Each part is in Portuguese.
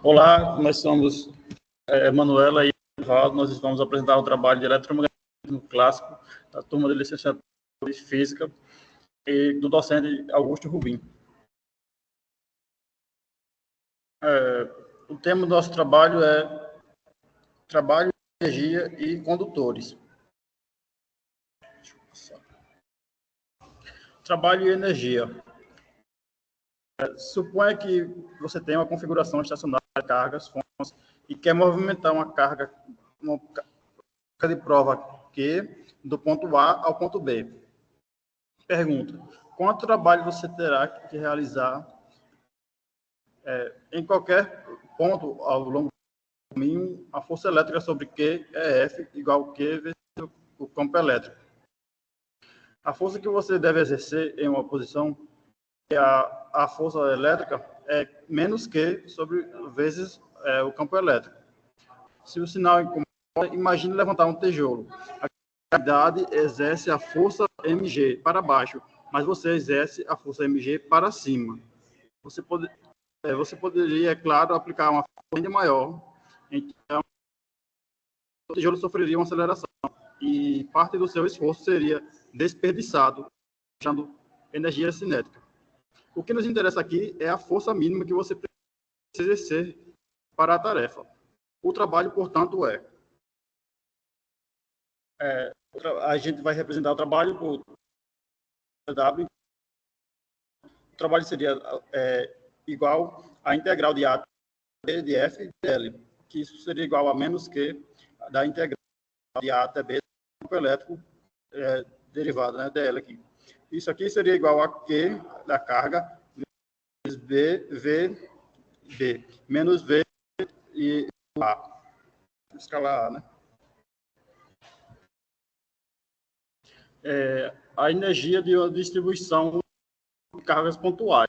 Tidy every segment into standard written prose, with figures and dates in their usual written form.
Olá, nós somos Manuela e Evaldo. Nós vamos apresentar o trabalho de eletromagnetismo clássico da turma de licenciatura em Física e do docente Augusto Rubim. O tema do nosso trabalho é trabalho, energia e condutores. Trabalho e energia. Suponha que você tem uma configuração estacionária de cargas, fontes, e quer movimentar uma carga de prova Q do ponto A ao ponto B. Pergunta: quanto trabalho você terá que realizar em qualquer ponto ao longo do caminho? A força elétrica sobre Q é F igual a Q vezes o campo elétrico. A força que você deve exercer em uma posição, a força elétrica, é menos Q sobre vezes o campo elétrico. Se o sinal incomoda, imagine levantar um tijolo. A gravidade exerce a força mg para baixo, mas você exerce a força mg para cima. Você poderia, é claro, aplicar uma força ainda maior, então o tijolo sofreria uma aceleração e parte do seu esforço seria desperdiçado, deixando energia cinética. O que nos interessa aqui é a força mínima que você precisa exercer para a tarefa. O trabalho, portanto, a gente vai representar o trabalho por W. O trabalho seria igual à integral de A de F de L, que isso seria igual a menos Q da integral de A até B do campo elétrico derivado, né, dl aqui. Isso aqui seria igual a Q da carga vezes B menos V e A. Escalar A, né? A energia de uma distribuição de cargas pontuais.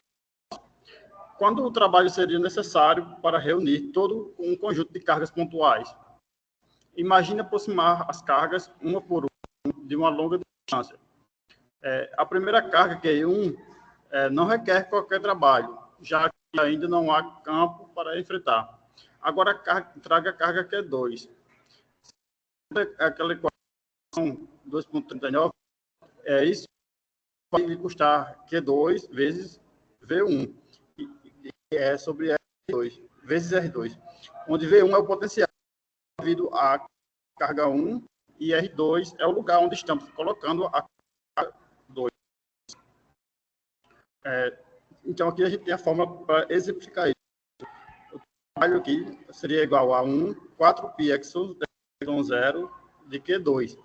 Quando o trabalho seria necessário para reunir todo um conjunto de cargas pontuais? Imagine aproximar as cargas, uma por uma, de uma longa distância. A primeira carga, Q1, não requer qualquer trabalho, já que ainda não há campo para enfrentar. Agora, traga a carga Q2. Aquela equação 2.39, isso vai custar Q2 vezes V1, que é sobre R2, vezes R2, onde V1 é o potencial devido à carga 1 e R2 é o lugar onde estamos colocando a carga 2. Então, aqui a gente tem a fórmula para exemplificar isso. O trabalho aqui seria igual a 4π epsilon 0 de Q2.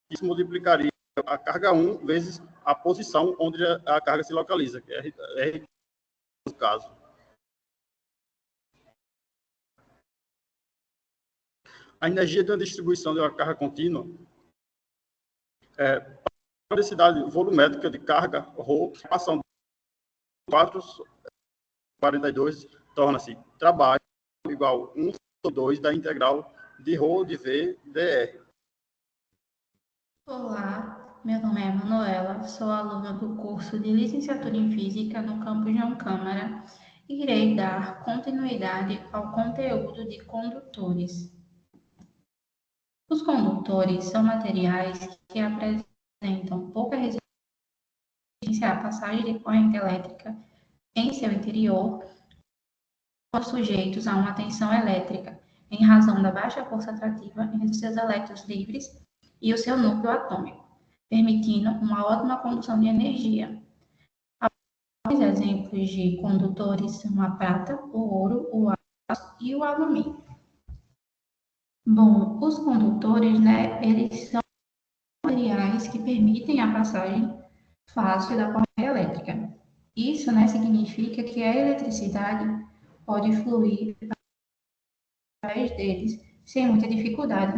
Isso multiplicaria a carga 1 vezes a posição onde a carga se localiza, que é R no caso. A energia de uma distribuição de uma carga contínua, a densidade volumétrica de carga, ρ, passando de 4,42, torna-se trabalho igual a 1 sobre 2 da integral de ρ de V dr. Olá, meu nome é Manuela, sou aluna do curso de Licenciatura em Física no campus João Câmara e irei dar continuidade ao conteúdo de condutores. Os condutores são materiais que apresentam pouca resistência à passagem de corrente elétrica em seu interior, ou sujeitos a uma tensão elétrica em razão da baixa força atrativa entre seus elétrons livres e o seu núcleo atômico, permitindo uma ótima condução de energia. Alguns exemplos de condutores são a prata, o ouro, o aço e o alumínio. Bom, os condutores, eles são materiais que permitem a passagem fácil da corrente elétrica. Isso, significa que a eletricidade pode fluir através deles sem muita dificuldade.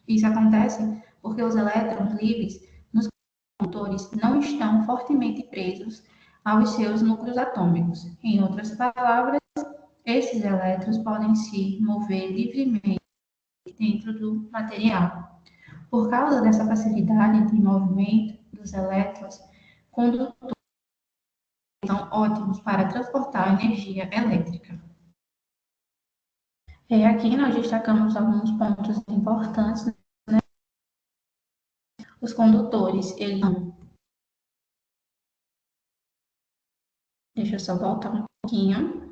Isso acontece porque os elétrons livres nos condutores não estão fortemente presos aos seus núcleos atômicos. Em outras palavras, esses elétrons podem se mover livremente dentro do material. Por causa dessa facilidade de movimento dos elétrons, condutores são ótimos para transportar energia elétrica. Aqui nós destacamos alguns pontos importantes, né? Os condutores, eles... Deixa eu só voltar um pouquinho.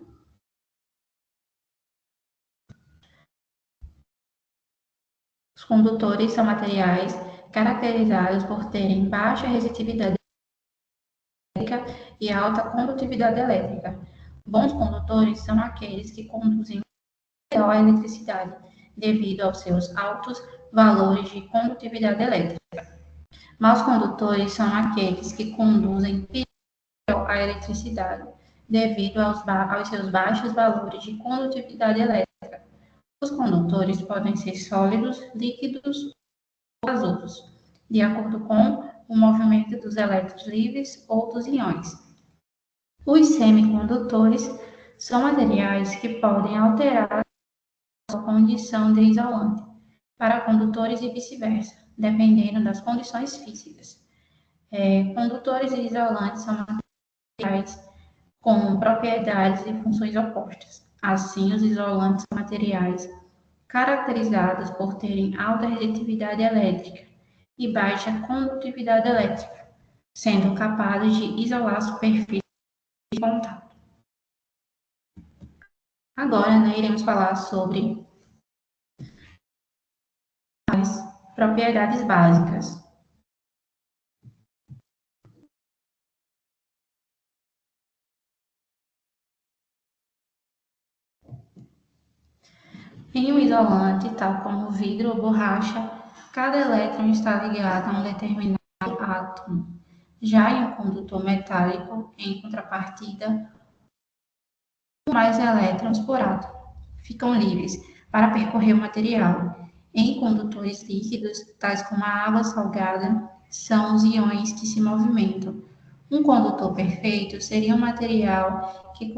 Os condutores são materiais caracterizados por terem baixa resistitividade elétrica e alta condutividade elétrica. Bons condutores são aqueles que conduzem melhor a eletricidade, devido aos seus altos valores de condutividade elétrica. Maus condutores são aqueles que conduzem pior a eletricidade, devido aos seus baixos valores de condutividade elétrica. Os condutores podem ser sólidos, líquidos ou gasosos, de acordo com o movimento dos elétrons livres ou dos íons. Os semicondutores são materiais que podem alterar a sua condição de isolante para condutores e vice-versa, dependendo das condições físicas. Condutores e isolantes são materiais com propriedades e funções opostas. Assim, os isolantes são materiais caracterizados por terem alta resistitividade elétrica e baixa condutividade elétrica, sendo capazes de isolar superfícies de contato. Agora, iremos falar sobre as propriedades básicas. Em um isolante, tal como vidro ou borracha, cada elétron está ligado a um determinado átomo. Já em um condutor metálico, em contrapartida, mais elétrons por átomo ficam livres para percorrer o material. Em condutores líquidos, tais como a água salgada, são os íons que se movimentam. Um condutor perfeito seria um material que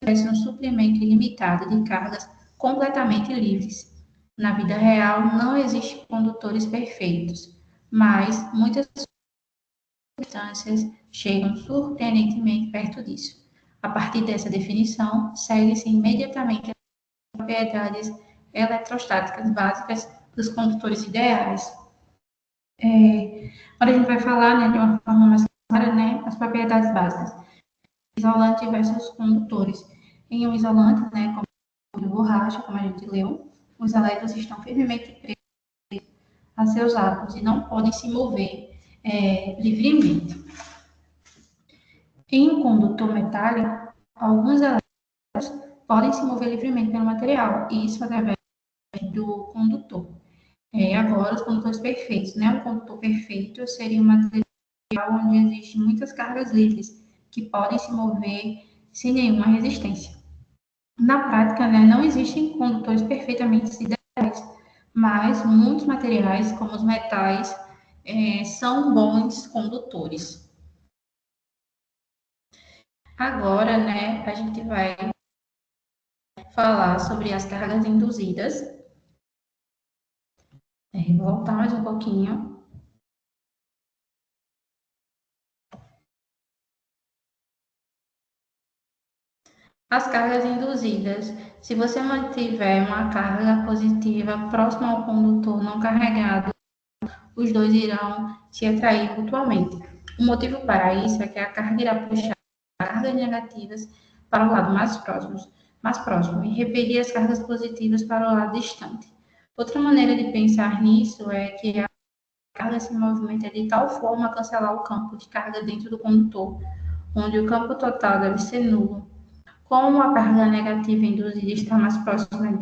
tivesse um suprimento ilimitado de cargas completamente livres. Na vida real, não existem condutores perfeitos, mas muitas substâncias chegam surpreendentemente perto disso. A partir dessa definição, segue-se imediatamente as propriedades eletrostáticas básicas dos condutores ideais. Agora a gente vai falar, de uma forma mais clara, as propriedades básicas. Isolante versus condutores. Em um isolante, como de borracha, como a gente leu, os elétrons estão firmemente presos a seus átomos e não podem se mover livremente. Em um condutor metálico, alguns elétrons podem se mover livremente pelo material, e isso através do condutor. Agora, os condutores perfeitos. Um condutor perfeito seria um material onde existem muitas cargas livres, que podem se mover sem nenhuma resistência. Na prática, não existem condutores perfeitamente ideais, mas muitos materiais, como os metais, são bons condutores. Agora, a gente vai falar sobre as cargas induzidas. Vou voltar mais um pouquinho. As cargas induzidas. Se você mantiver uma carga positiva próxima ao condutor não carregado, os dois irão se atrair mutuamente. O motivo para isso é que a carga irá puxar cargas negativas para o lado mais próximo e repelir as cargas positivas para o lado distante. Outra maneira de pensar nisso é que a carga se movimenta de tal forma a cancelar o campo de carga dentro do condutor, onde o campo total deve ser nulo. Como a carga negativa induzida está mais próxima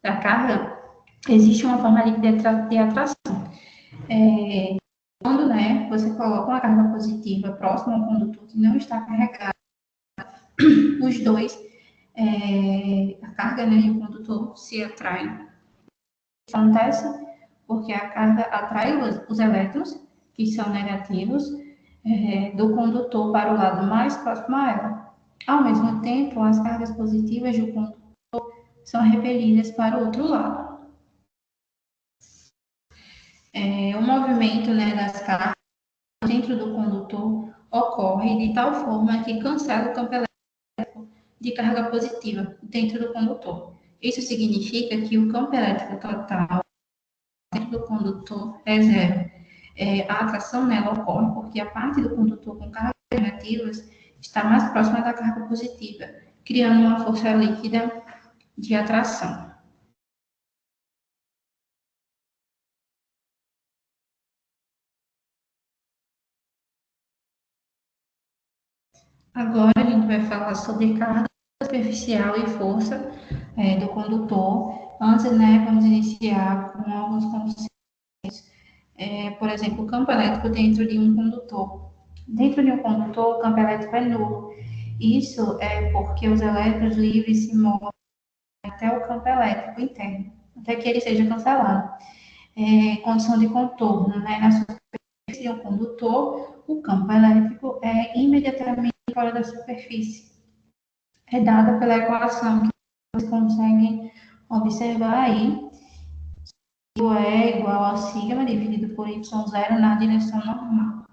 da carga, existe uma forma de atração. Quando você coloca uma carga positiva próxima ao condutor que não está carregado, os dois, a carga e o condutor se atraem. Isso acontece porque a carga atrai os elétrons, que são negativos, do condutor para o lado mais próximo a ela. Ao mesmo tempo, as cargas positivas do condutor são repelidas para o outro lado. O movimento das cargas dentro do condutor ocorre de tal forma que cancela o campo elétrico de carga positiva dentro do condutor. Isso significa que o campo elétrico total dentro do condutor é zero. A atração nela ocorre porque a parte do condutor com cargas negativas está mais próxima da carga positiva, criando uma força líquida de atração. Agora a gente vai falar sobre carga superficial e força do condutor. Antes, né, vamos iniciar com alguns conceitos. Por exemplo, o campo elétrico dentro de um condutor. Dentro de um condutor, o campo elétrico é nulo. Isso é porque os elétrons livres se movem até o campo elétrico interno, até que ele seja cancelado. Condição de contorno, né? Na superfície de um condutor, o campo elétrico é imediatamente fora da superfície. É dada pela equação que vocês conseguem observar aí, que o E igual a sigma dividido por y0 na direção normal.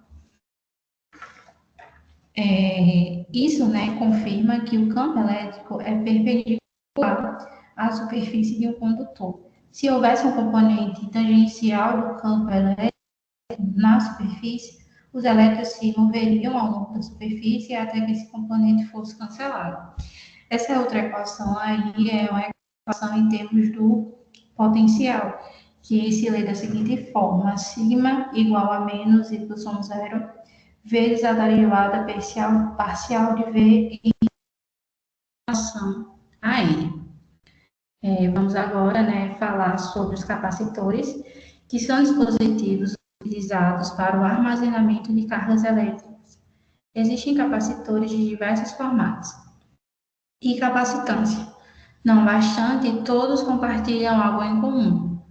Isso, né, confirma que o campo elétrico é perpendicular à superfície de um condutor. Se houvesse um componente tangencial do campo elétrico na superfície, os elétrons se moveriam ao longo da superfície até que esse componente fosse cancelado. Essa outra equação aí é uma equação em termos do potencial, que se lê da seguinte forma: sigma igual a menos y0 vezes a derivada parcial de V em relação a N. Vamos agora, né, falar sobre os capacitores, que são dispositivos utilizados para o armazenamento de cargas elétricas. Existem capacitores de diversos formatos. E capacitância. Não bastante, todos compartilham algo em comum,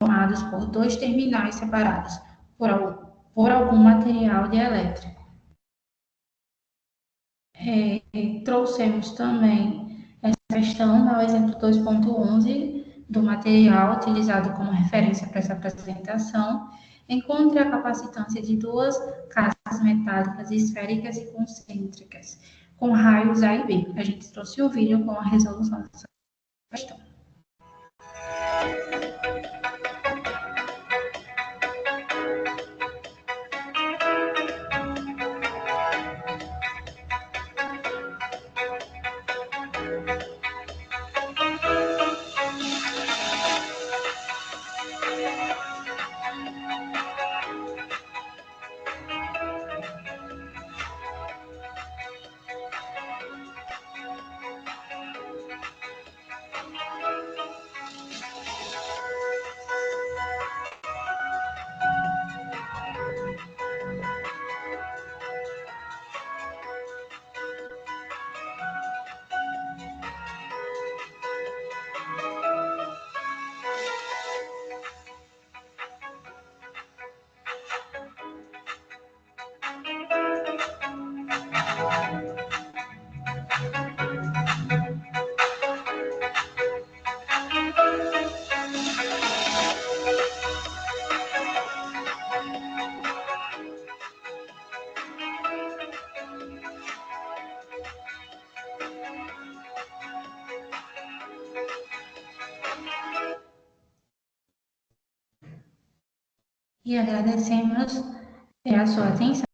formados por dois terminais separados por algum material dielétrico. Trouxemos também essa questão no exemplo 2.11 do material utilizado como referência para essa apresentação. Encontre a capacitância de duas cascas metálicas esféricas e concêntricas, com raios A e B. A gente trouxe o vídeo com a resolução dessa questão. E agradecemos a sua atenção.